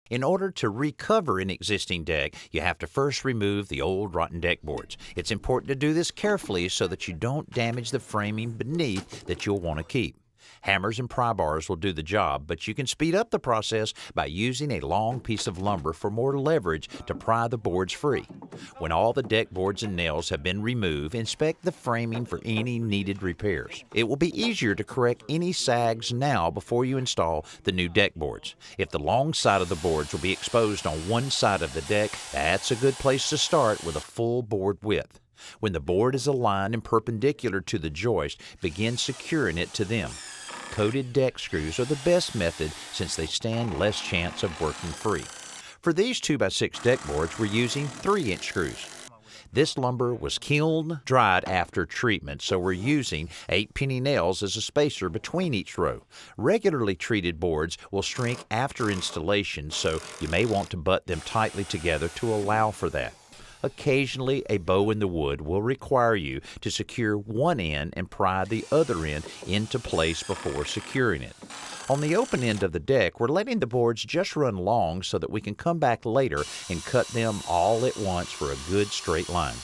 In order to recover an existing deck, you have to first remove the old rotten deck boards. It's important to do this carefully so that you don't damage the framing beneath that you'll want to keep. Hammers and pry bars will do the job, but you can speed up the process by using a long piece of lumber for more leverage to pry the boards free. When all the deck boards and nails have been removed, inspect the framing for any needed repairs. It will be easier to correct any sags now before you install the new deck boards. If the long side of the boards will be exposed on one side of the deck, that's a good place to start with a full board width. When the board is aligned and perpendicular to the joist, begin securing it to them. Coated deck screws are the best method since they stand less chance of working free. For these 2x6 deck boards, we're using 3-inch screws. This lumber was kiln dried after treatment, so we're using 8-penny nails as a spacer between each row. Regularly treated boards will shrink after installation, so you may want to butt them tightly together to allow for that. Occasionally, a bow in the wood will require you to secure one end and pry the other end into place before securing it. On the open end of the deck, we're letting the boards just run long so that we can come back later and cut them all at once for a good straight line.